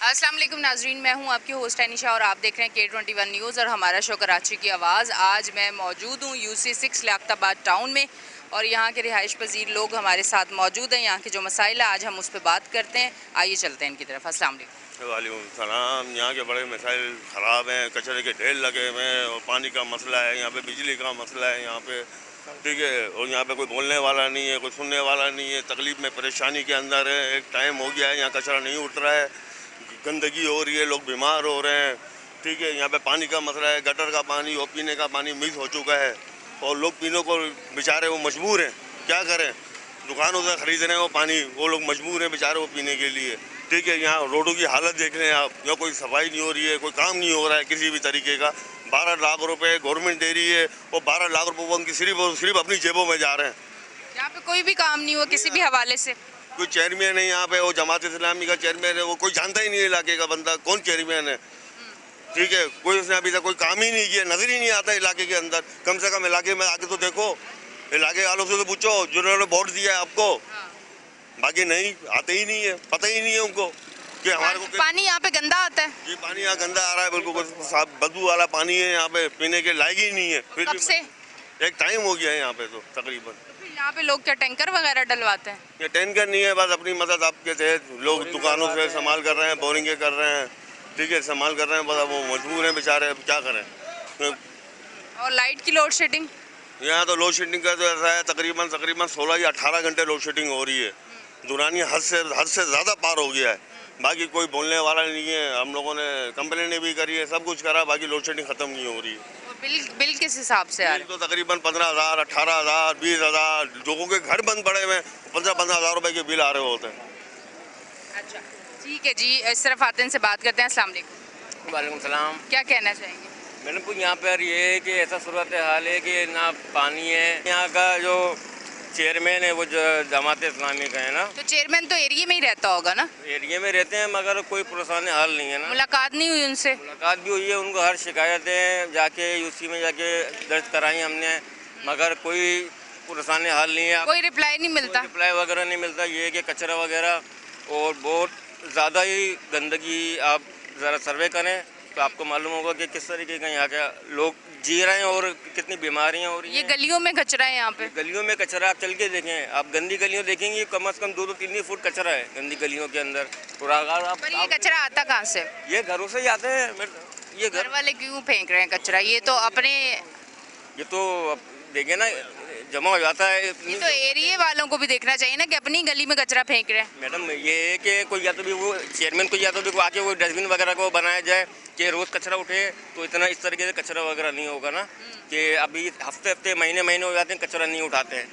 अस्सलाम वालेकुम नाजरीन, मैं हूं आपकी होस्ट अनिशा और आप देख रहे हैं K21 न्यूज़ और हमारा शो कराची की आवाज़। आज मैं मौजूद हूं UC6 लियाकताबाद टाउन में और यहां के रिहाइश पजीर लोग हमारे साथ मौजूद हैं। यहां के जो मसाइल है आज हम उस पर बात करते हैं। आइए चलते हैं इनकी तरफ। अस्सलाम वालेकुम। वालेकुम सलाम। यहाँ के बड़े मसाइल ख़राब हैं, कचरे के ढेर लगे हुए हैं और पानी का मसला है, यहाँ पे बिजली का मसला है यहाँ पे, ठीक है। और यहाँ पे कोई बोलने वाला नहीं है, कोई सुनने वाला नहीं है, तकलीफ़ में परेशानी के अंदर है। एक टाइम हो गया है, यहाँ कचरा नहीं उठ रहा है, गंदगी हो रही है, लोग बीमार हो रहे हैं, ठीक है। यहाँ पे पानी का मसला है, गटर का पानी और पीने का पानी मिक्स हो चुका है और लोग पीने को बेचारे वो मजबूर हैं, क्या करें। दुकानों से खरीद रहे हैं वो पानी, वो लोग मजबूर हैं बेचारे वो पीने के लिए, ठीक है। यहाँ रोडों की हालत देख रहे हैं आप, यहाँ कोई सफाई नहीं हो रही है, कोई काम नहीं हो रहा है किसी भी तरीके का। 12 लाख रुपए गवर्नमेंट दे रही है और 12 लाख रुपए वो उनकी सिर्फ अपनी जेबों में जा रहे हैं। यहाँ पे कोई भी काम नहीं हुआ किसी भी हवाले से। कोई चेयरमैन है यहाँ पे, वो जमात इस्लामी का चेयरमैन है, वो कोई जानता ही नहीं है इलाके का बंदा कौन चेयरमैन है, ठीक है। कोई उसने अभी तक कोई काम ही नहीं किया, नजर ही नहीं आता इलाके के अंदर। कम से कम इलाके में आके तो देखो, इलाके वालों से तो पूछो जिन्होंने वोट दिया है आपको। बाकी नहीं आते ही नहीं है, पता ही नहीं है उनको कि हमारे को पानी यहाँ पे गंदा आता है। ये पानी यहाँ गंदा आ रहा है, बिल्कुल साफ बदबू वाला पानी है, यहाँ पे पीने के लायक ही नहीं है। फिर कब से? एक टाइम हो गया है यहाँ पे तो तकरीबन। यहाँ पे लोग क्या टैंकर वगैरह डलवाते हैं? ये टैंकर नहीं है, बस अपनी मदद आपके तहत लोग दुकानों से संभाल कर रहे हैं, बोरिंगे कर रहे हैं, ठीक है, संभाल कर रहे हैं, बस वो मजबूर हैं बेचारे, अब क्या करें। और लाइट की लोड शेडिंग? यहाँ तो लोड शेडिंग का तो ऐसा है, तकरीबन 16 या 18 घंटे लोड शेडिंग हो रही है। दुरानी हद से ज़्यादा पार हो गया है। बाकी कोई बोलने वाला नहीं है, हम लोगों ने कंप्लेनें भी करी है, सब कुछ करा, बाकी लोड शेडिंग ख़त्म नहीं हो रही है। बिल किस हिसाब से आ रहे हैं? तो तकरीबन 15,000, 18,000, 20,000, लोगों के घर बंद पड़े हुए 15,000 रुपए के बिल आ रहे होते हैं। अच्छा ठीक है जी, इस तरफ आते हैं से बात करते हैं। अस्सलाम वालेकुम। वालेकुम सलाम। क्या कहना चाहेंगे? मैडम को यहाँ पर ये है कि ऐसा सूरत हाल है कि ना पानी है, यहाँ का जो चेयरमैन है वो जो जमात इस्लामी का है ना, तो चेयरमैन तो एरिया में ही रहता होगा ना? एरिया में रहते हैं मगर कोई पुरसाने हाल नहीं है ना। मुलाकात नहीं हुई उनसे? मुलाकात भी हुई है, उनको हर शिकायतें जाके यूसी में जाके दर्ज कराई हमने, मगर कोई पुरसाने हाल नहीं है, कोई रिप्लाई नहीं मिलता। रिप्लाई वगैरह नहीं मिलता। ये है कि कचरा वगैरह और बहुत ज़्यादा ही गंदगी, आप ज़रा सर्वे करें तो आपको मालूम होगा कि किस तरीके का यहाँ का लोग जी रहे हैं और कितनी बीमारियाँ हो रही हैं। ये गलियों में कचरा है यहाँ पे? गलियों में कचरा, आप चल के देखें, आप गंदी गलियों देखेंगे कम से कम 2-3 फुट कचरा है गंदी गलियों के अंदर। और अगर आप पर ये कचरा आता कहाँ से? ये घरों से ही आते हैं। ये घर वाले क्यों फेंक रहे हैं कचरा? ये तो अपने, ये तो देखे ना जमा हो जाता है। ये तो एरिया वालों को भी देखना चाहिए ना कि अपनी गली में कचरा फेंक रहे हैं। मैडम ये है कि कोई या तो भी वो चेयरमैन को या तो भी आके वो डस्टबिन वगैरह को बनाया जाए कि रोज़ कचरा उठे, तो इतना इस तरीके से कचरा वगैरह नहीं होगा ना कि अभी हफ्ते हफ्ते महीने महीने हो जाते हैं कचरा नहीं उठाते हैं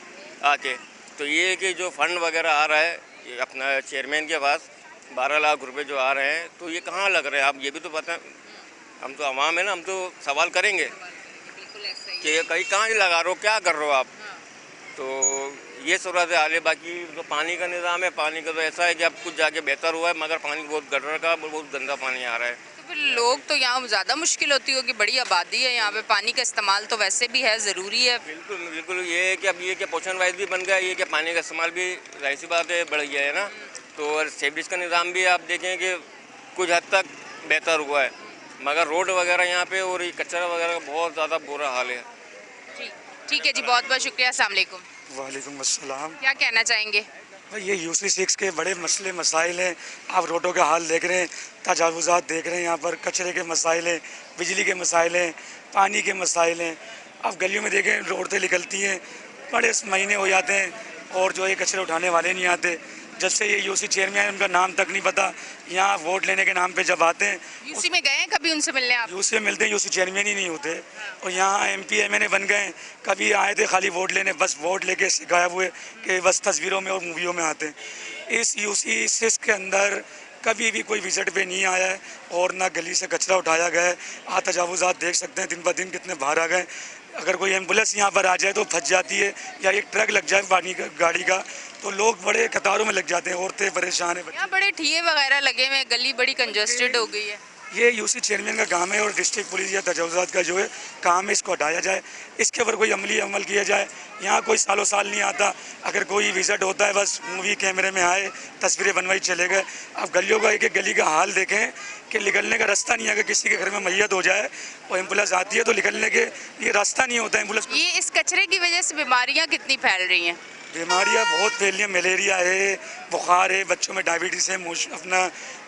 आके। तो ये है कि जो फंड वगैरह आ रहा है ये अपना चेयरमैन के पास 12 लाख रुपए जो आ रहे हैं, तो ये कहाँ लग रहे हैं आप ये भी तो पता। हम तो आवाम है ना, हम तो सवाल करेंगे कि कहीं कहाँ लगा रहे हो, क्या कर रहे हो आप। तो ये सूरत हाल है। बाकी तो पानी का निज़ाम है, पानी का तो ऐसा है कि अब कुछ जाके बेहतर हुआ है, मगर पानी बहुत गटर का बहुत गंदा पानी आ रहा है। तो फिर लोग तो यहाँ ज़्यादा मुश्किल होती होगी, बड़ी आबादी है यहाँ पे, पानी का इस्तेमाल तो वैसे भी है, ज़रूरी है। बिल्कुल बिल्कुल, ये है कि अब ये कि पोषण वाइज भी बन गया, ये कि पानी का इस्तेमाल भी जाहिर सी बात है बढ़ गया है ना। तो और सेवरेज का निज़ाम भी आप देखें कि कुछ हद तक बेहतर हुआ है, मगर रोड वगैरह यहाँ पे और कचरा वगैरह का बहुत ज़्यादा बुरा हाल है। ठीक है जी, बहुत बहुत शुक्रिया। अस्सलाम वालेकुम। वालेकुम अस्सलाम। क्या कहना चाहेंगे? भाई ये UC6 के बड़े मसले मसाइल हैं। आप रोडों का हाल देख रहे हैं, तजावुज़ात देख रहे हैं, यहाँ पर कचरे के मसाइल हैं, बिजली के मसाइल हैं, पानी के मसाइल हैं। आप गलियों में देखें रोडें निकलती हैं, बड़े महीने हो जाते हैं और जो ये कचरे उठाने वाले नहीं आते। जब से ये UC चेयरमैन, उनका नाम तक नहीं पता, यहाँ वोट लेने के नाम पे जब आते हैं यूसी में गए हैं कभी उनसे मिलने आप? UC में मिलते हैं, UC चेयरमैन ही नहीं होते। और यहाँ MP MNA बन गए, कभी आए थे खाली वोट लेने, बस वोट लेके गायब हुए कि बस तस्वीरों में और मूवियों में आते हैं। इस UC6 के अंदर कभी भी कोई विजिट पे नहीं आया है और ना गली से कचरा उठाया गया है। आप तजावुज़ात देख सकते हैं दिन ब दिन कितने बाहर आ गए। अगर कोई एम्बुलेंस यहाँ पर आ जाए तो फंस जाती है, या एक ट्रक लग जाए पानी का गाड़ी का तो लोग बड़े कतारों में लग जाते हैं, औरतें परेशान हैं। यहाँ बड़े ठिये वगैरह लगे हुए हैं, गली बड़ी कंजस्टेड हो गई है। ये यूसी चेयरमैन का काम है और डिस्ट्रिक्ट पुलिस या तजावुज़ात का जो है काम है, इसको हटाया जाए, इसके ऊपर कोई अमल किया जाए। यहाँ कोई सालों साल नहीं आता, अगर कोई विजिट होता है बस मूवी कैमरे में आए, तस्वीरें बनवाई चले गए। अब गलियों का एक गली का हाल देखें कि निकलने का रास्ता नहीं है। अगर किसी के घर में मैयत हो जाए और एम्बुलेंस आती है तो निकलने के लिए रास्ता नहीं होता एम्बुलेंस। ये इस कचरे की वजह से बीमारियाँ कितनी फैल रही हैं? बीमारियाँ बहुत फैल रही हैं, मलेरिया है, बुखार है, बच्चों में डायबिटीज़ है, अपना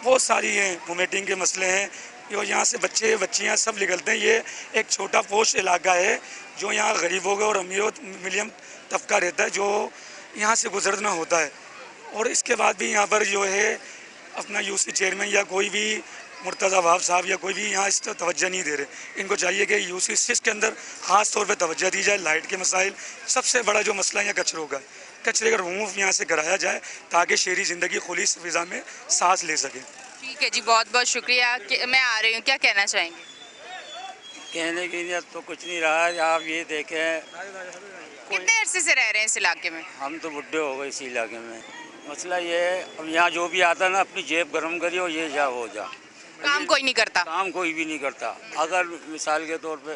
बहुत सारी हैं, वोमिटिंग के मसले हैं। और यहाँ से बच्चे बच्चियाँ सब निकलते हैं। ये एक छोटा पोश इलाका है जो यहाँ गरीबों का और अमीरों मीडियम तबका रहता है, जो यहाँ से गुजरना होता है। और इसके बाद भी यहाँ पर जो है अपना यूसी चेयरमैन या कोई भी मुर्तज़ा वहाब साहब या कोई भी यहाँ इस तरफ तवज्जो नहीं दे रहे। इनको चाहिए कि यूसी 6 के अंदर ख़ास तौर पे तवज्जो दी जाए। लाइट के मसाइल, सबसे बड़ा जो मसला है कचरों का, कचरे का रिमूव यहाँ से कराया जाए ताकि शहरी ज़िंदगी खुली फ़िज़ा में सांस ले सके। ठीक है जी, बहुत बहुत शुक्रिया। मैं आ रही हूँ, क्या कहना चाहेंगे? कहने की नियत तो कुछ नहीं रहा है। आप ये देखें, कितने अरसे से रह रहे हैं इस इलाके में? हम तो बुढ़े हो गए इस इलाके में। मसला ये है, अब यहाँ जो भी आता ना अपनी जेब गर्म करिए और ये जा हो जा, काम कोई नहीं करता। काम कोई भी नहीं करता। अगर मिसाल के तौर पे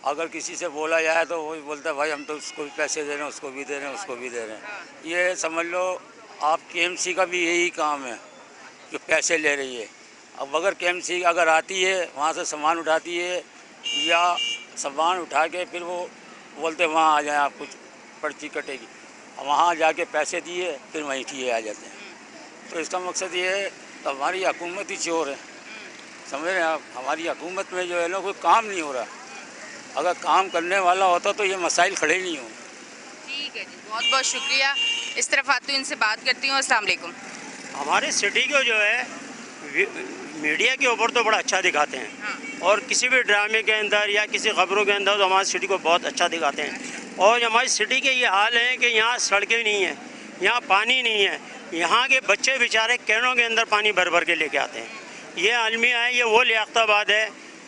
अगर किसी से बोला जाए तो वही बोलता है भाई हम तो उसको भी पैसे दे रहे हैं, उसको भी दे रहे हैं, उसको भी दे रहे हैं। ये समझ लो आप केएमसी का भी यही काम है कि पैसे ले रही है। अब अगर केएमसी अगर आती है वहाँ से सामान उठाती है या सामान उठा के फिर वो बोलते वहाँ आ जाए, आप कुछ पर्ची कटेगी, वहाँ जाके पैसे दिए फिर वहीं किए आ जाते हैं। तो इसका मकसद ये है तो हमारी हुकूमत ही चोर है, समझ रहे हैं आप। हमारी हुकूमत में जो है ना कोई काम नहीं हो रहा। अगर काम करने वाला होता तो ये मसाइल खड़े नहीं हों। ठीक है जी, बहुत बहुत शुक्रिया। इस तरफ आती हूँ, इनसे बात करती हूँ। अस्सलाम वालेकुम। हमारे सिटी को जो है मीडिया के ऊपर तो बड़ा अच्छा दिखाते हैं और किसी भी ड्रामे के अंदर या किसी खबरों के अंदर तो हमारी सिटी को बहुत अच्छा दिखाते हैं। और हमारी सिटी के ये हाल है कि यहाँ सड़कें नहीं हैं, यहाँ पानी नहीं है, यहाँ के बच्चे बेचारे कैनों के अंदर पानी भर भर के लेके आते हैं। ये अलमिया है, ये वो लियाकताबाद है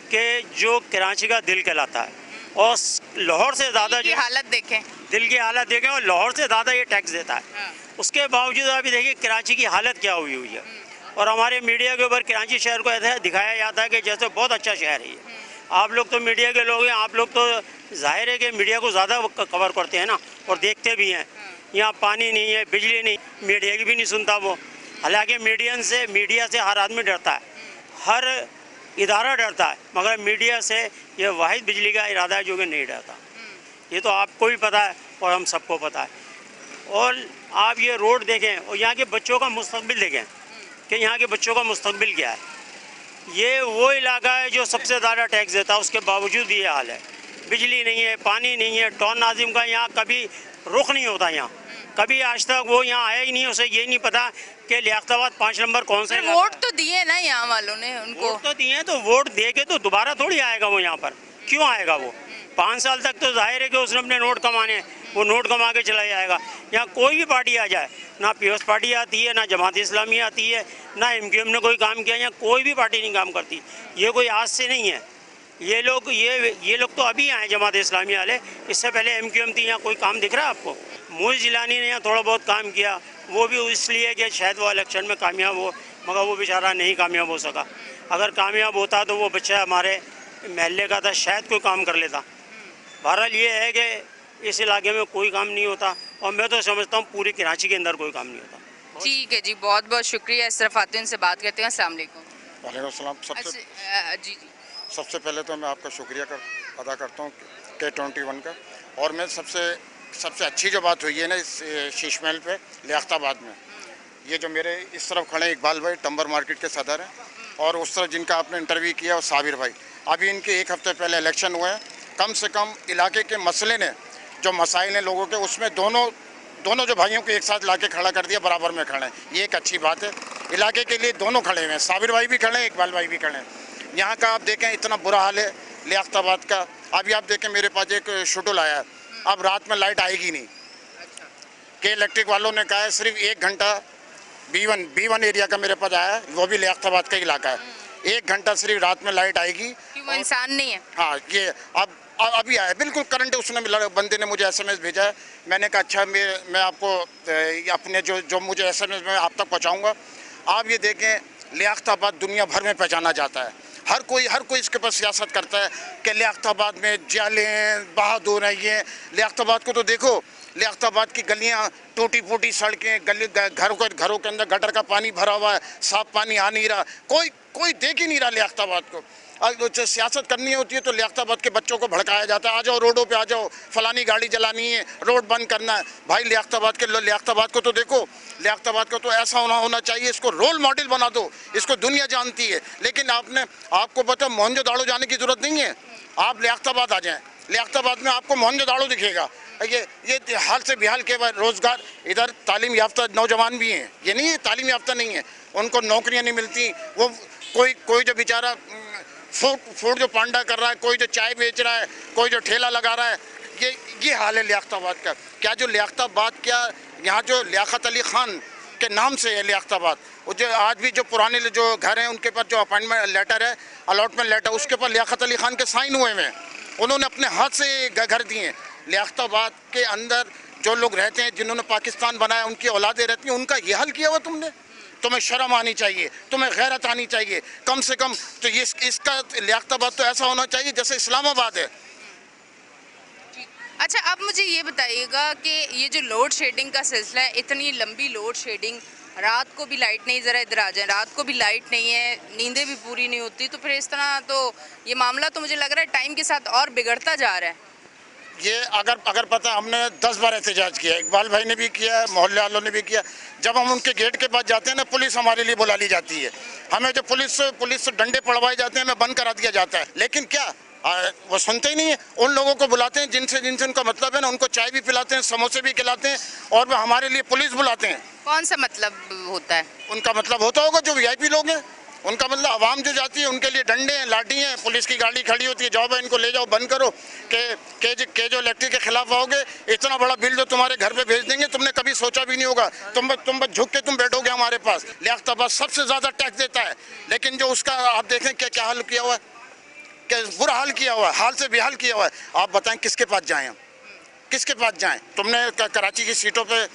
कि जो कराची का दिल कहलाता है और लाहौर से ज़्यादा जो हालत देखें, दिल की हालत देखें, और लाहौर से ज़्यादा ये टैक्स देता है। उसके बावजूद अभी देखिए कराची की हालत क्या हुई है। और हमारे मीडिया के ऊपर कराची शहर को ऐसा दिखाया जाता है कि जैसे बहुत अच्छा शहर है ये। आप लोग तो मीडिया के लोग हैं, आप लोग तो जाहिर है कि मीडिया को ज़्यादा कवर करते हैं ना और देखते भी हैं। यहाँ पानी नहीं है, बिजली नहीं, मीडिया की भी नहीं सुनता वो। हालांकि मीडिया से हर आदमी डरता है, हर इदारा डरता है, मगर मीडिया से ये वाहिद बिजली का इरादा है जो कि नहीं डरता। ये तो आपको भी पता है और हम सबको पता है। और आप ये रोड देखें और यहाँ के बच्चों का मुस्तकबिल देखें कि यहाँ के बच्चों का मुस्तकबिल क्या है। ये वो इलाका है जो सबसे ज़्यादा टैक्स देता है, उसके बावजूद भी ये हाल है। बिजली नहीं है, पानी नहीं है। टॉन नाजिम का यहाँ कभी रुख नहीं होता, यहाँ कभी आज तक वो यहाँ आया ही नहीं। उसे ये नहीं पता कि लियाकताबाद 5 नंबर कौन सा। वोट तो दिए ना यहाँ वालों ने उनको। वोट तो दिए, तो वोट दे के तो दोबारा थोड़ी आएगा वो यहाँ पर। क्यों आएगा वो? 5 साल तक तो जाहिर है कि उसने अपने नोट कमाने, वो नोट कमा के चला जाएगा। यहाँ कोई भी पार्टी आ जाए, ना पीएस पार्टी आती है, ना जमात इस्लामी आती है, ना एमक्यूएम ने कोई काम किया, यहाँ कोई भी पार्टी नहीं काम करती। ये कोई आज से नहीं है। ये लोग तो अभी आए जमात इस्लामी वाले, इससे पहले एमक्यूएम थी। यहाँ कोई काम दिख रहा है आपको? मोइज़ जिलानी ने यहाँ थोड़ा बहुत काम किया, वो भी इसलिए कि शायद वो इलेक्शन में कामयाब हो, मगर वो बेचारा नहीं कामयाब हो सका। अगर कामयाब होता तो वो बच्चा हमारे महल्ले का था, शायद कोई काम कर लेता। बहरहाल ये है कि इस इलाके में कोई काम नहीं होता और मैं तो समझता हूँ पूरी कराची के अंदर कोई काम नहीं होता। ठीक है जी, बहुत बहुत शुक्रिया। इस तरफ आते हैं, इनसे बात करते हैं। अस्सलाम वालेकुम। वालेकुम सलाम। जी जी, सबसे पहले तो मैं आपका शुक्रिया अदा करता हूँ K21 का। और मैं सबसे अच्छी जो बात हुई है ना इस शीश महल पे लियाकताबाद में, ये जो मेरे इस तरफ खड़े इकबाल भाई टम्बर मार्केट के सदर हैं, और उस तरफ जिनका आपने इंटरव्यू किया वो साबिर भाई। अभी इनके 1 हफ्ते पहले इलेक्शन हुए हैं। कम से कम इलाके के मसले ने जो मसाइल हैं लोगों के, उसमें दोनों जो भाइयों को एक साथ लाके खड़ा कर दिया, बराबर में खड़े हैं। ये एक अच्छी बात है। इलाके के लिए दोनों खड़े हुए हैं, साबिर भाई भी खड़े हैं, इकबाल भाई भी खड़े हैं। यहाँ का आप देखें इतना बुरा हाल है लियाकताबाद का। अभी आप देखें मेरे पास एक शेड्यूल आया है, अब रात में लाइट आएगी नहीं। के इलेक्ट्रिक वालों ने कहा है सिर्फ 1 घंटा B1 एरिया का मेरे पास आया है, वो भी लियाकताबाद का इलाका है। 1 घंटा सिर्फ रात में लाइट आएगी। क्यों, वो इंसान नहीं है? हाँ, ये अब अभी आया बिल्कुल करंट। उसने बंदे ने मुझे SMS भेजा है। मैंने कहा अच्छा मैं आपको अपने जो मुझे SMS में आप तक पहुँचाऊँगा। आप ये देखें लियाकताबाद दुनिया भर में पहचाना जाता है। हर कोई इसके ऊपर सियासत करता है कि लियाकताबाद में जाले हैं, बहादुर हैं ये। लियाकताबाद को तो देखो, लियाकताबाद की गलियां टूटी फूटी सड़कें, गली घरों के अंदर गटर का पानी भरा हुआ है, साफ पानी आ नहीं रहा, कोई देख ही नहीं रहा लियाकताबाद को। जो सियासत करनी होती है तो लियाकताबाद के बच्चों को भड़काया जाता है, आ जाओ रोडों पे आ जाओ, फलानी गाड़ी जलानी है, रोड बंद करना है। भाई लियाकताबाद को तो देखो, लियाकताबाद को तो ऐसा होना चाहिए, इसको रोल मॉडल बना दो, इसको दुनिया जानती है। लेकिन आपको पता मोहनजोदाड़ो जाने की जरूरत नहीं है, आप लियाकताबाद आ जाएं, लियाकताबाद में आपको मोहनजोदाड़ो दिखेगा। ये हाल से बेहाल के बाद रोज़गार, इधर तालीम याफ्ता नौजवान भी हैं, ये नहीं है तालीम याफ्ता नहीं है, उनको नौकरियां नहीं मिलती। वो कोई जो बेचारा फूड जो पांडा कर रहा है, कोई जो चाय बेच रहा है, कोई जो ठेला लगा रहा है, ये हाल है लियाकताबाद का। क्या जो लियाकताबाद, क्या यहाँ जो लियाकत अली ख़ान के नाम से है लियाकताबाद, वो जो आज भी जो पुराने जो घर हैं उनके पास जो अपॉइंटमेंट लेटर है, अलॉटमेंट लेटर, उसके ऊपर लियाकत अली ख़ान के साइन हुए हैं, उन्होंने अपने हाथ से घर दिए। लियाकताबाद के अंदर जो लोग रहते हैं, जिन्होंने पाकिस्तान बनाया, उनकी औलादें रहती हैं, उनका ये हाल किया हुआ तुमने। तुम्हें शर्म आनी चाहिए, तुम्हें गैरत आनी चाहिए कम से कम। तो ये इसका लियाकताबाद तो ऐसा होना चाहिए जैसे इस्लामाबाद है। अच्छा, अब मुझे ये बताइएगा कि ये जो लोड शेडिंग का सिलसिला है, इतनी लंबी लोड शेडिंग, रात को भी लाइट नहीं, ज़रा इधर आ जाए, रात को भी लाइट नहीं है, नींदें भी पूरी नहीं होती, तो फिर इस तरह तो ये मामला तो मुझे लग रहा है टाइम के साथ और बिगड़ता जा रहा है। ये अगर पता, हमने 10 बार एहतजाज किया, इकबाल भाई ने भी किया, मोहल्ले वालों ने भी किया। जब हम उनके गेट के पास जाते हैं ना, पुलिस हमारे लिए बुला ली जाती है, हमें जो पुलिस से डंडे पड़वाए जाते हैं, हमें बंद करा दिया जाता है। लेकिन क्या वो सुनते ही नहीं है। उन लोगों को बुलाते हैं जिनसे उनका मतलब है ना, उनको चाय भी पिलाते हैं, समोसे भी खिलाते हैं, और वो हमारे लिए पुलिस बुलाते हैं। कौन सा मतलब होता है? उनका मतलब होता होगा जो VIP लोग हैं, उनका मतलब आवाम जो जाती है उनके लिए डंडे हैं, लाठी हैं, पुलिस की गाड़ी खड़ी होती है, जाओ भाई इनको ले जाओ, बंद करो, के जो इलेक्ट्रिक के खिलाफ आओगे, इतना बड़ा बिल जो तुम्हारे घर पे भेज देंगे, तुमने कभी सोचा भी नहीं होगा, तुम बस झुक के तुम बैठोगे हमारे पास। लियाकताबाद सबसे ज़्यादा टैक्स देता है, लेकिन जो उसका आप देखें क्या हाल किया हुआ है, क्या बुरा हाल किया हुआ है, हाल से बेहाल किया हुआ है। आप बताएं किसके पास जाएं हम, किसके पास जाएं? तुमने कराची की सीटों पे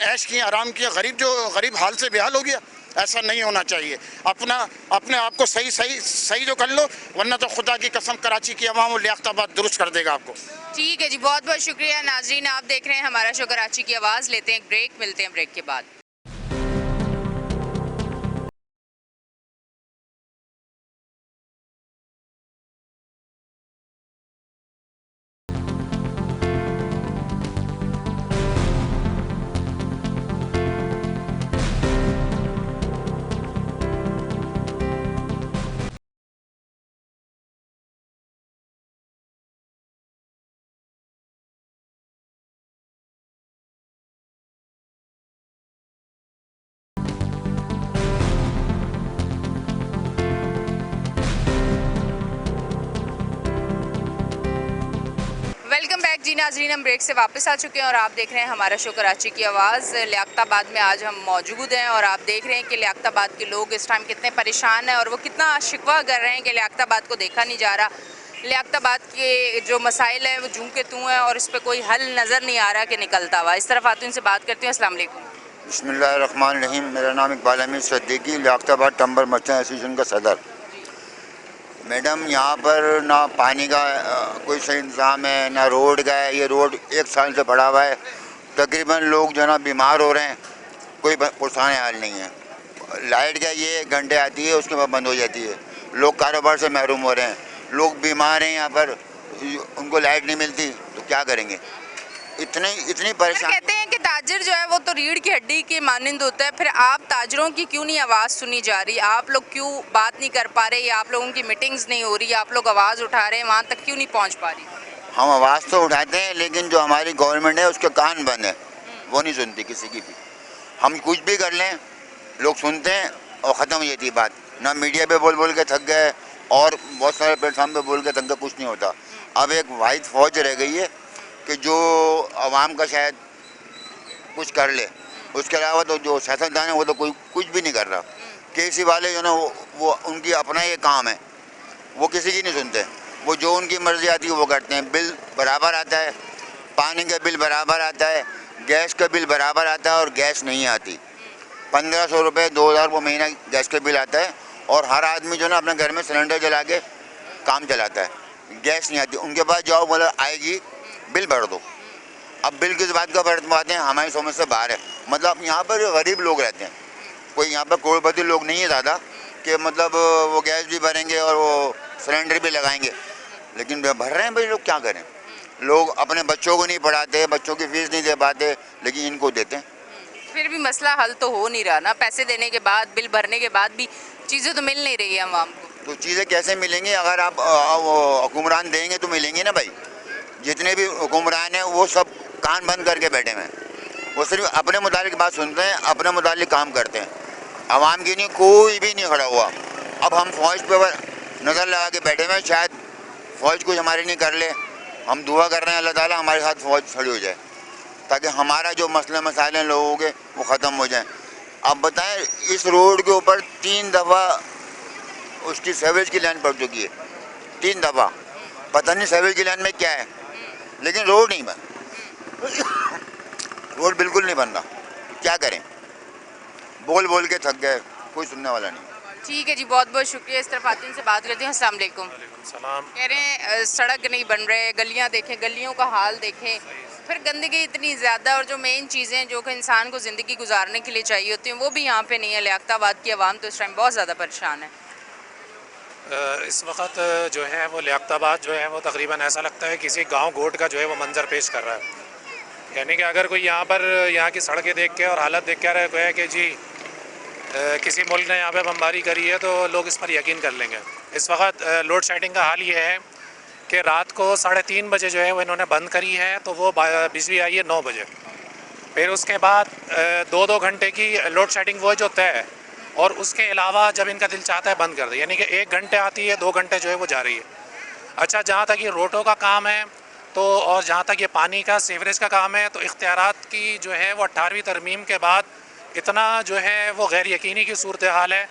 ऐश किया, आराम किया, गरीब हाल से बेहाल हो गया। ऐसा नहीं होना चाहिए। अपने आप को सही जो कर लो, वरना तो खुदा की कसम कराची की अवाम और लियाकताबाद दुरुस्त कर देगा आपको। ठीक है जी, बहुत बहुत शुक्रिया नाजरीन, आप देख रहे हैं हमारा शो कराची की आवाज़। लेते हैं एक ब्रेक, मिलते हैं ब्रेक के बाद। वेलकम बैक जी नाजरीन, हम ब्रेक से वापस आ चुके हैं और आप देख रहे हैं हमारा शो कराची की आवाज़। लियाकताबाद में आज हम मौजूद हैं और आप देख रहे हैं कि लियाकताबाद के लोग इस टाइम कितने परेशान हैं और वो कितना शिकवा कर रहे हैं कि लियाकताबाद को देखा नहीं जा रहा। लियाकताबाद के जो मसाइल हैं वो जूं के तूं हैं और इस पर कोई हल नज़र नहीं आ रहा कि निकलता हुआ। इस तरफ खातून से बात करती हूँ। अस्सलाम वालेकुम। बिस्मिल्लाहिर्रहमानिर्रहीम। मेरा नाम इकबाल अमीर सिद्दीकी, लियाकताबाद टम्बर मर्चेंट एसोसिएशन का सदर। मैडम, यहाँ पर ना पानी का कोई सही इंतज़ाम है, ना रोड का है। ये रोड 1 साल से पड़ा हुआ है, तकरीबन लोग जो है ना बीमार हो रहे हैं, कोई पुरसान हाल नहीं है। लाइट का ये 1 घंटे आती है, उसके बाद बंद हो जाती है। लोग कारोबार से महरूम हो रहे हैं, लोग बीमार हैं, यहाँ पर उनको लाइट नहीं मिलती तो क्या करेंगे। इतनी परेशान। कहते हैं कि ताजिर जो है वो तो रीढ़ की हड्डी के मानंद होता है, फिर आप ताजरों की क्यों नहीं आवाज़ सुनी जा रही? आप लोग क्यों बात नहीं कर पा रहे, या आप लोगों की मीटिंग्स नहीं हो रही, आप लोग आवाज़ उठा रहे हैं, वहाँ तक क्यों नहीं पहुँच पा रही? हम आवाज़ तो उठाते हैं, लेकिन जो हमारी गवर्नमेंट है उसके कान बंद है, वो नहीं सुनती किसी की भी। हम कुछ भी कर लें, लोग सुनते हैं और ख़त्म हो जाती बात। ना मीडिया पे बोल के थक गए और बहुत सारे प्लेटफार्म पे बोल के थक गए, कुछ नहीं होता। अब एक वाहिद फ़ौज रह गई है कि जो आवाम का शायद कुछ कर ले, उसके अलावा तो जो सियासतदान है वो तो कोई कुछ भी नहीं कर रहा। केसी वाले जो ना वो उनकी अपना ये काम है, वो किसी की नहीं सुनते, वो जो उनकी मर्जी आती है वो करते हैं। बिल बराबर आता है, पानी का बिल बराबर आता है, गैस का बिल बराबर आता है और गैस नहीं आती। 1500 रुपये 2000 रुपये महीना गैस का बिल आता है। और हर आदमी जो ना अपने घर में सिलेंडर जला के काम चलाता है, गैस नहीं आती। उनके पास जाओ, बोला आएगी, बिल भर दो। अब बिल किस बात का भरवाते हैं, हमारी समझ से बाहर है। मतलब यहाँ पर गरीब लोग रहते हैं, कोई यहाँ पर करोड़पति लोग नहीं है ज़्यादा कि मतलब वो गैस भी भरेंगे और वो सिलेंडर भी लगाएंगे, लेकिन भर रहे हैं भाई लोग। क्या करें, लोग अपने बच्चों को नहीं पढ़ाते, बच्चों की फीस नहीं दे पाते, लेकिन इनको देते हैं। फिर भी मसला हल तो हो नहीं रहा ना, पैसे देने के बाद, बिल भरने के बाद भी चीज़ें तो मिल नहीं रही है आवाम को। तो चीज़ें कैसे मिलेंगी, अगर आप हुक्मरान देंगे तो मिलेंगी ना भाई। जितने भी हुक्मरान हैं वो सब कान बंद करके बैठे हुए हैं, वो सिर्फ अपने मुतालिक बात सुनते हैं, अपने मुतालिक काम करते हैं। आवाम की नहीं, कोई भी नहीं खड़ा हुआ। अब हम फौज पे नज़र लगा के बैठे हुए हैं, शायद फौज कुछ हमारे नहीं कर ले। हम दुआ कर रहे हैं अल्लाह ताला हमारे साथ फौज खड़ी हो जाए, ताकि हमारा जो मसले मसाइल हैं लोगों के वो ख़त्म हो जाए। अब बताएं, इस रोड के ऊपर 3 दफ़ा उसकी सीवेज की लाइन पड़ चुकी है, 3 दफ़ा। पता नहीं सीवेज की लाइन में क्या है, लेकिन रोड नहीं बन रोड बिल्कुल नहीं बन रहा। क्या करें, बोल बोल के थक गए, कोई सुनने वाला नहीं। ठीक है जी, बहुत बहुत शुक्रिया। इस तरफ आते हैं, से बात करते हैं। अस्सलाम वालेकुम। सलाम। कह रहे हैं सड़क नहीं बन रहे, गलियां देखें, गलियों का हाल देखें, फिर गंदगी इतनी ज़्यादा, और जो मेन चीज़ें जो कि इंसान को ज़िंदगी गुजारने के लिए चाहिए होती हैं वो भी यहाँ पे नहीं है। लियाकताबाद की आवाम तो इस टाइम बहुत ज़्यादा परेशान है। इस वक्त जो है वो लियाकताबाद जो है वो तकरीबन ऐसा लगता है किसी गांव गोट का जो है वो मंजर पेश कर रहा है। यानी कि अगर कोई यहाँ पर यहाँ की सड़कें देख के और हालत देख कर है कि जी किसी मुल्क ने यहाँ पे बमबारी करी है, तो लोग इस पर यकीन कर लेंगे। इस वक्त लोड शेडिंग का हाल ये है कि रात को 3:30 बजे जो है वो इन्होंने बंद करी है, तो वो बिजली आई है 9 बजे। फिर उसके बाद 2-2 घंटे की लोड शेडिंग वो जो तय है, और उसके अलावा जब इनका दिल चाहता है बंद कर दे, यानी कि 1 घंटे आती है, 2 घंटे जो है वो जा रही है। अच्छा, जहाँ तक ये रोडों का काम है तो, और जहाँ तक ये पानी का सीवरेज का काम है, तो इख्तियारात की जो है वो 18वीं तरमीम के बाद इतना जो है वो गैर यकीनी की सूरत हाल है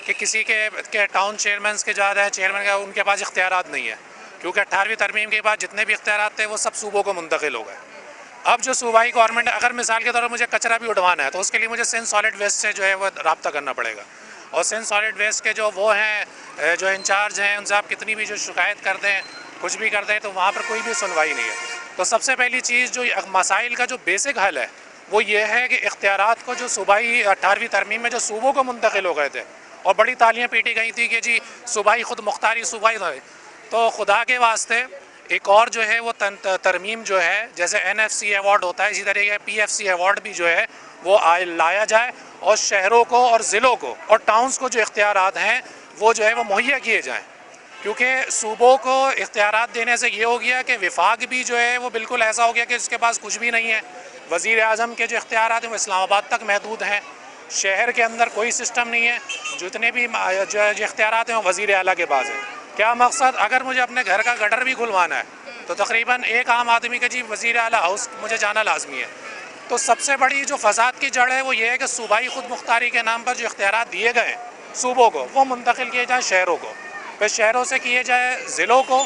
कि किसी के टाउन चेयरमैन के ज़्यादा है, चेयरमैन का उनके पास इख्तियारात नहीं है, क्योंकि 18वीं तरमीम के बाद जितने भी इख्तियारात थे वो सब सूबों को मुंतकिल हो गए। अब जो सूबाई गवर्नमेंट, अगर मिसाल के तौर पर मुझे कचरा भी उठवाना है तो उसके लिए मुझे सिंध सॉलिड वेस्ट से जो है वो रब्ता करना पड़ेगा, और सिंध सॉलिड वेस्ट के जो वो हैं जो इंचार्ज हैं, उनसे आप कितनी भी जो शिकायत कर दें, कुछ भी कर दें, तो वहाँ पर कोई भी सुनवाई नहीं है। तो सबसे पहली चीज़ जो मसाइल का जो बेसिक हल है वो ये है कि इख्तियारात को जो सूबाई 18वीं तरमीम में जो सूबों को मुंतकिल हो गए थे और बड़ी तालियां पीटी गई थी कि जी सूबाई खुद मुख्तारी सूबाई था, तो खुदा के वास्ते एक और जो है वो तरमीम जो है, जैसे NFC अवार्ड होता है, इसी तरीके PFC अवार्ड भी जो है वो लाया जाए, और शहरों को और ज़िलों को और टाउन्स को जो इख्तियारात हैं वो जो है वो मुहैया किए जाएँ। क्योंकि सूबों को इख्तियारात देने से ये हो गया कि विफाक भी जो है वो बिल्कुल ऐसा हो गया कि उसके पास कुछ भी नहीं है। वज़ीर आज़म के जो इख्तियारात हैं वो इस्लामाबाद तक महदूद हैं, शहर के अंदर कोई सिस्टम नहीं है। जितने भी जो इख्तियारात हैं वो वज़ीर आला के पास है। क्या मकसद, अगर मुझे अपने घर का गटर भी खुलवाना है तो तकरीबन एक आम आदमी के जी वज़ीर आला हाउस मुझे जाना लाजमी है। तो सबसे बड़ी जो फसाद की जड़ है वो ये है कि सूबाई खुद मुख्तारी के नाम पर जो इख्तियारात दिए गए सूबों को वो मुंतकिल किए जाएँ शहरों को, फिर शहरों से किए जाए ज़िलों को,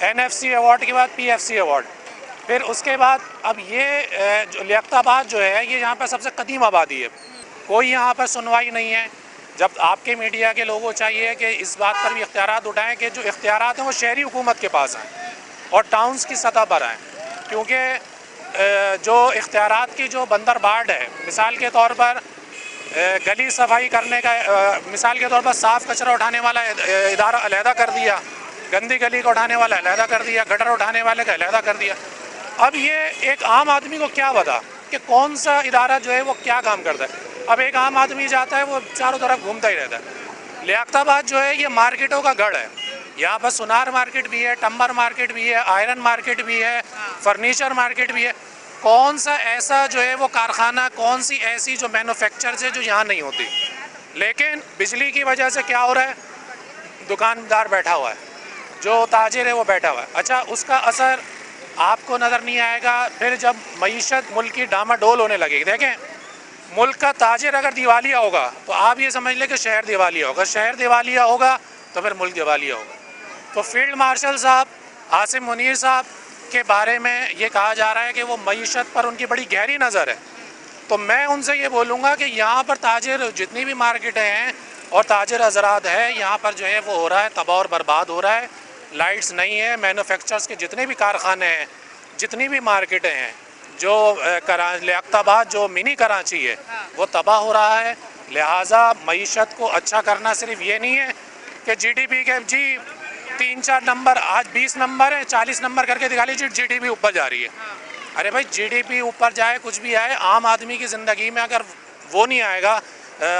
NFC अवार्ड के बाद PFC अवार्ड, फिर उसके बाद अब ये जो लियाकताबाद जो है ये यहाँ पर सबसे कदीम आबादी है, कोई यहाँ पर सुनवाई नहीं है। जब आपके मीडिया के लोगों चाहिए कि इस बात पर भी इख्तियारात उठाएं कि जो इख्तियारात हैं वो शहरी हुकूमत के पास आएँ और टाउन्स की सतह पर आएँ, क्योंकि जो इख्तियारात की जो बंदरबाट है, मिसाल के तौर पर गली सफाई करने का, मिसाल के तौर पर साफ़ कचरा उठाने वाला इदारा अलहदा कर दिया, गंदी गली को उठाने वाला अलहदा कर दिया, गटर उठाने वाले का अलहदा कर दिया। अब ये एक आम आदमी को क्या पता कि कौन सा इदारा जो है वो क्या काम करता है। अब एक आम आदमी जाता है वो चारों तरफ घूमता ही रहता है। लियाकताबाद जो है ये मार्केटों का गढ़ है, यहाँ पर सुनार मार्केट भी है, टम्बर मार्केट भी है, आयरन मार्केट भी है, फर्नीचर मार्केट भी है। कौन सा ऐसा जो है वो कारखाना, कौन सी ऐसी जो मैन्युफैक्चर्स है जो यहाँ नहीं होती। लेकिन बिजली की वजह से क्या हो रहा है, दुकानदार बैठा हुआ है, जो ताजिर है वो बैठा हुआ है। अच्छा, उसका असर आपको नज़र नहीं आएगा फिर जब मईशत मुल्क की डामाडोल होने लगेगी। देखें, मुल्क का ताजिर अगर दिवालिया होगा तो आप ये समझ लें कि शहर दिवालिया होगा, शहर दिवालिया होगा तो फिर मुल्क दिवालिया होगा। तो फील्ड मार्शल साहब आसिम मुनीर साहब के बारे में ये कहा जा रहा है कि वो मईशत पर उनकी बड़ी गहरी नज़र है, तो मैं उनसे ये बोलूँगा कि यहाँ पर ताजिर जितनी भी मार्केटें हैं और ताजिर हजरात है, यहाँ पर जो है वो हो रहा है तबाह और बर्बाद हो रहा है। लाइट्स नहीं है, मैन्युफैक्चरर्स के जितने भी कारखाने हैं, जितनी भी मार्केटें हैं, जो लियाकताबाद जो मिनी कराची है वो तबाह हो रहा है। लिहाजा मईशत को अच्छा करना सिर्फ ये नहीं है कि जीडीपी के जी 3-4 नंबर, आज 20 नंबर है, 40 नंबर करके दिखा लीजिए जीडीपी ऊपर जा रही है। अरे भाई जीडीपी ऊपर जाए कुछ भी आए, आम आदमी की ज़िंदगी में अगर वो नहीं आएगा,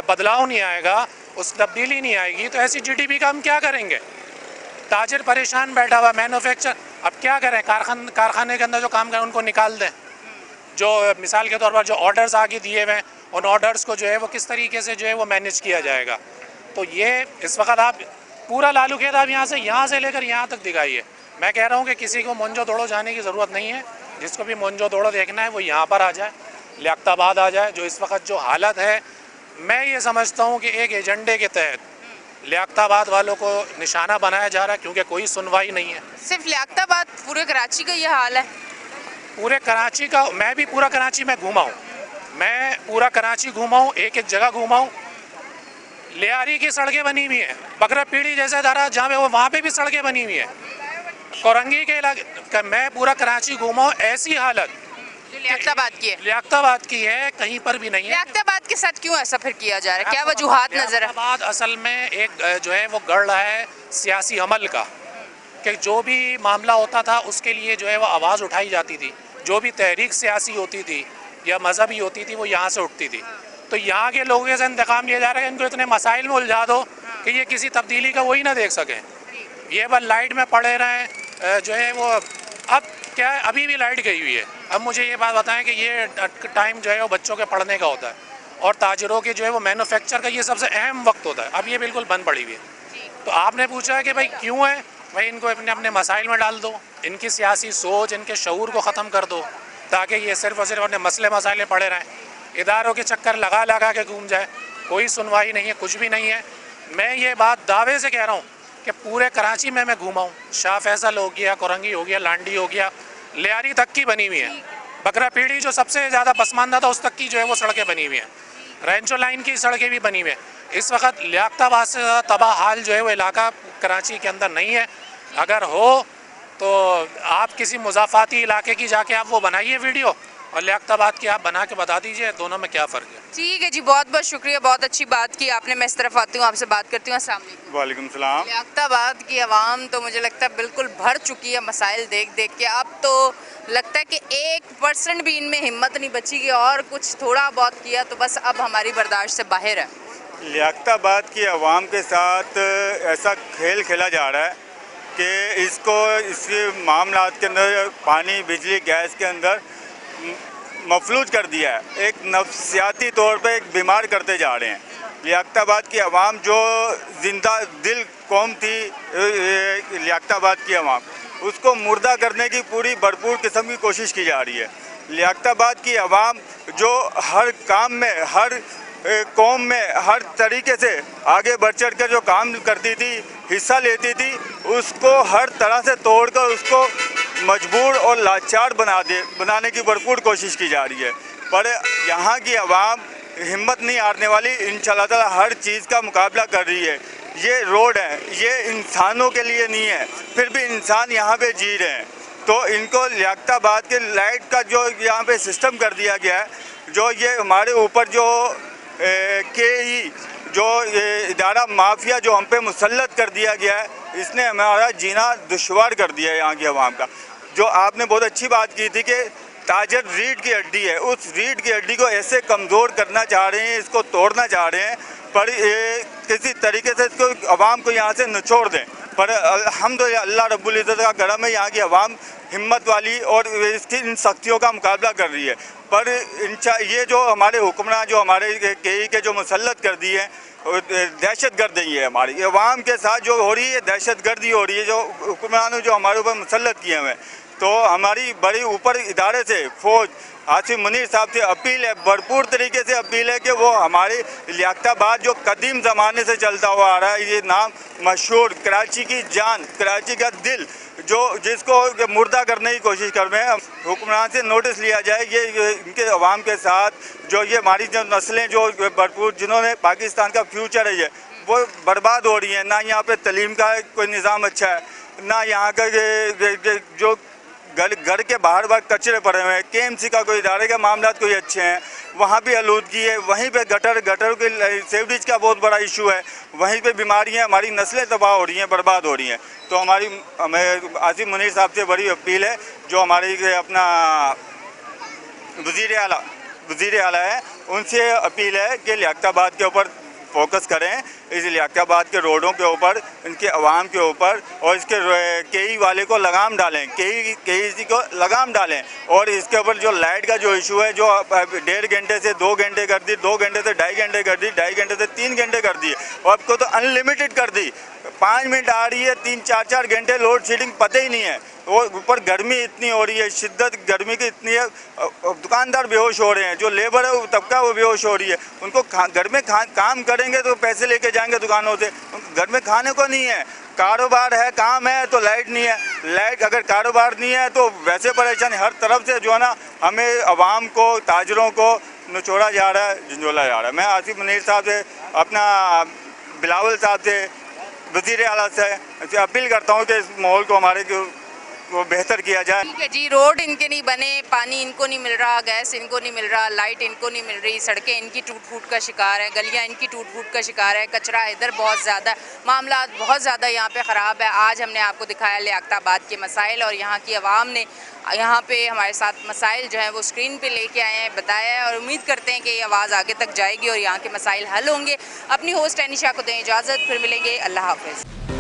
बदलाव नहीं आएगा, उस तब्दीली नहीं आएगी, तो ऐसी जीडीपी का हम क्या करेंगे। ताजिर परेशान बैठा हुआ, मैन्युफैक्चर अब क्या करें, कारखाने के अंदर जो काम करें उनको निकाल दें। जो मिसाल के तौर पर जो ऑर्डर्स आगे दिए हुए हैं, उन ऑर्डर्स को जो है वो किस तरीके से जो है वो मैनेज किया जाएगा। तो ये इस वक्त आप पूरा लालू खेत आप यहाँ से लेकर यहाँ तक दिखाइए। मैं कह रहा हूँ कि किसी को मोंजो दौड़ो जाने की ज़रूरत नहीं है। जिसको भी मोंजो दौड़ो देखना है वो यहाँ पर आ जाए, लियाकताबाद आ जाए। जो इस वक्त जो हालत है, मैं ये समझता हूँ कि एक एजेंडे के तहत लियाकताबाद वालों को निशाना बनाया जा रहा है, क्योंकि कोई सुनवाई नहीं है। सिर्फ लियाकताबाद, पूरे कराची का ये हाल है। पूरे कराची का, मैं भी पूरा कराची में घूमा हूँ, मैं पूरा कराची घूमा हूँ, एक एक जगह घूमा हूँ। लियारी की सड़कें बनी हुई हैं, बकरा पीढ़ी जैसे दारा जहाँ पे वो वहाँ पे भी सड़कें बनी हुई हैं। कोरंगी के इलाके मैं पूरा कराची घूमा हूँ, ऐसी हालत जो लियाकताबाद की है, लियाकताबाद की है, कहीं पर भी नहीं है। लियाकताबाद के साथ क्यों ऐसा फिर किया जा रहा है, क्या वजूहात नजर है? लियाकताबाद असल में एक जो है वो गढ़ रहा है सियासी अमल का, कि जो भी मामला होता था उसके लिए जो है वो आवाज़ उठाई जाती थी, जो भी तहरीक सियासी होती थी या मजहबी होती थी वो यहाँ से उठती थी। तो यहाँ के लोगों से इंतकाम लिया जा रहा है, इनको इतने मसाइल में उलझा दो कि ये किसी तब्दीली का वही ना देख सकें, ये बस लाइट में पड़े रहें। जो है वो अब क्या है, अभी भी लाइट गई हुई है। अब मुझे ये बात बताएं कि ये टाइम जो है वो बच्चों के पढ़ने का होता है और ताजिरों के जो है वो मैन्युफैक्चर का ये सबसे अहम वक्त होता है। अब ये बिल्कुल बंद पड़ी हुई है। तो आपने पूछा है कि भाई क्यों है, भाई इनको अपने अपने मसाइल में डाल दो, इनकी सियासी सोच, इनके शऊर को ख़त्म कर दो, ताकि ये सिर्फ और सिर्फ अपने मसले मसाइल पड़े रहें, इदारों के चक्कर लगा लगा के घूम जाए। कोई सुनवाई नहीं है, कुछ भी नहीं है। मैं ये बात दावे से कह रहा हूँ कि पूरे कराची में मैं घूमा हूँ, शाह फैसल हो गया, कोरंगी हो गया, लांडी हो गया, लियारी तक की बनी हुई है। बकरा पीढ़ी जो सबसे ज़्यादा पसमानदा था उस तक की जो है वो सड़कें बनी हुई हैं। रेंचो लाइन की सड़कें भी बनी हुई हैं। इस वक्त लियाकताबाद से तबाह हाल जो है वो इलाका कराची के अंदर नहीं है। अगर हो तो आप किसी मुज़ाफ़ाती इलाके की जाके आप वो बनाइए वीडियो, और लियाकताबाद की आप बना के बता दीजिए दोनों में क्या फ़र्क है। ठीक है जी, बहुत बहुत शुक्रिया, बहुत अच्छी बात की आपने। मैं इस तरफ आती हूँ, आपसे बात करती हूँ। अस्सलाम वालेकुम। वालेकुम सलाम। लियाकताबाद की आवाम तो मुझे लगता है बिल्कुल भर चुकी है मसाइल देख देख के। अब तो लगता है कि 1% भी इनमें हिम्मत नहीं बची कि और कुछ थोड़ा बहुत किया तो बस अब हमारी बर्दाश्त से बाहर है। लियाकताबाद की आवाम के साथ ऐसा खेल खेला जा रहा है कि इसके मामलात के अंदर पानी, बिजली, गैस के अंदर मफलूज कर दिया है। एक नफ्सियाती तौर पे एक बीमार करते जा रहे हैं। लियाकताबाद की आवाम जो जिंदा दिल कौम थी, लियाकताबाद की आवाम, उसको मुर्दा करने की पूरी भरपूर किस्म की कोशिश की जा रही है। लियाकताबाद की आवाम जो हर काम में, हर कौम में हर तरीके से आगे बढ़ चढ़ कर जो काम करती थी, हिस्सा लेती थी, उसको हर तरह से तोड़कर उसको मजबूर और लाचार बनाने की भरपूर कोशिश की जा रही है। पर यहाँ की आवाम हिम्मत नहीं हारने वाली, इंशाअल्लाह ताला हर चीज़ का मुकाबला कर रही है। ये रोड है, ये इंसानों के लिए नहीं है, फिर भी इंसान यहाँ पे जी रहे हैं। तो इनको लियाकताबाद के लाइट का जो यहाँ पे सिस्टम कर दिया गया है, जो ये हमारे ऊपर जो जो इदारा माफिया जो हम पे मुसल्लत कर दिया गया है, इसने हमारा जीना दुश्वार कर दिया है यहाँ की आवाम का। जो आपने बहुत अच्छी बात की थी कि ताजर रीढ़ की हड्डी है, उस रीढ़ की हड्डी को ऐसे कमज़ोर करना चाह रहे हैं, इसको तोड़ना चाह रहे हैं, पर किसी तरीके से इसको आवाम को यहाँ से निचोड़ दें। पर अल्हम्दुलिल्लाह अल्लाह रब्बुल इज़्ज़त का करम है, यहाँ की आवाम हिम्मत वाली और इसकी इन सख्तियों का मुकाबला कर रही है। पर ये जो हमारे हुक्मरान जो हमारे के जो मुसल्लत कर दी है, दहशत गर्दी है हमारी आवाम के साथ जो हो रही है, दहशत गर्दी हो रही है, जो हुक्मरान जो हमारे ऊपर मुसल्लत किए हुए हैं। तो हमारी बड़ी ऊपर इदारे से फ़ौज आसिफ मुनीर साहब से अपील है, भरपूर तरीके से अपील है कि वो हमारे लियाकताबाद जो कदीम ज़माने से चलता हुआ आ रहा है, ये नाम मशहूर कराची की जान, कराची का दिल, जो जिसको मुर्दा करने की कोशिश कर रहे हैं। हुक्मरान से नोटिस लिया जाए, ये इनके अवाम के साथ जो ये हमारी जो नस्लें जो भरपूर जिन्होंने पाकिस्तान का फ्यूचर है ये वो बर्बाद हो रही हैं। ना यहाँ पे तालीम का कोई निज़ाम अच्छा है, ना यहाँ का जो घर के बाहर कचरे पड़े हुए हैं। KMC का कोई इदारे का मामला कोई अच्छे हैं, वहाँ भी आलूदगी है। वहीं पे गटर के सीवरेज का बहुत बड़ा इशू है। वहीं पे बीमारियाँ, हमारी नस्लें तबाह हो रही हैं, बर्बाद हो रही हैं। तो हमें आसिफ मुनीर साहब से बड़ी अपील है, जो हमारी अपना वज़ीर आला है, उनसे अपील है कि लियाकताबाद के ऊपर फोकस करें, इस लियाकताबाद के रोडों के ऊपर, इनके अवाम के ऊपर, और इसके केई वाले को लगाम डालें, केई को लगाम डालें। और इसके ऊपर जो लाइट का जो इशू है, जो 1.5 घंटे से 2 घंटे कर दी, 2 घंटे से 2.5 घंटे कर दी, 2.5 घंटे से 3 घंटे कर दी, और आपको तो अनलिमिटेड कर दी। 5 मिनट आ रही है, 3-4 घंटे लोड शेडिंग पता ही नहीं है। और ऊपर गर्मी इतनी हो रही है, शिद्दत गर्मी की इतनी है, दुकानदार बेहोश हो रहे हैं, जो लेबर है वो तबका वो बेहोश हो रही है। उनको घर में काम करेंगे तो पैसे लेके जाएंगे दुकानों से, घर में खाने को नहीं है। कारोबार है, काम है, तो लाइट नहीं है। लाइट अगर कारोबार नहीं है तो वैसे परेशानी हर तरफ से जो है ना, हमें आवाम को, ताजरों को निचोड़ा जा रहा है, झंझोला जा रहा है। मैं आसिफ मुनीर साहब से, अपना बिलावल साहब से, वज़ीर आला से अपील करता हूँ कि इस माहौल को हमारे वो बेहतर किया जाए। ठीक है जी, रोड इनके नहीं बने, पानी इनको नहीं मिल रहा, गैस इनको नहीं मिल रहा, लाइट इनको नहीं मिल रही, सड़कें इनकी टूट फूट का शिकार है, गलियां इनकी टूट फूट का शिकार है, कचरा इधर बहुत ज़्यादा, मामला बहुत ज़्यादा यहाँ पे ख़राब है। आज हमने आपको दिखाया लियाकताबाद के मसाइल, और यहाँ की आवाम ने यहाँ पे हमारे साथ मसाइल जो है वो स्क्रीन पे लेके आए हैं, बताया है, और उम्मीद करते हैं कि ये आवाज़ आगे तक जाएगी और यहाँ के मसाइल हल होंगे। अपनी होस्ट एनिशा को दें इजाज़त, फिर मिलेंगे, अल्लाह हाफ़िज़।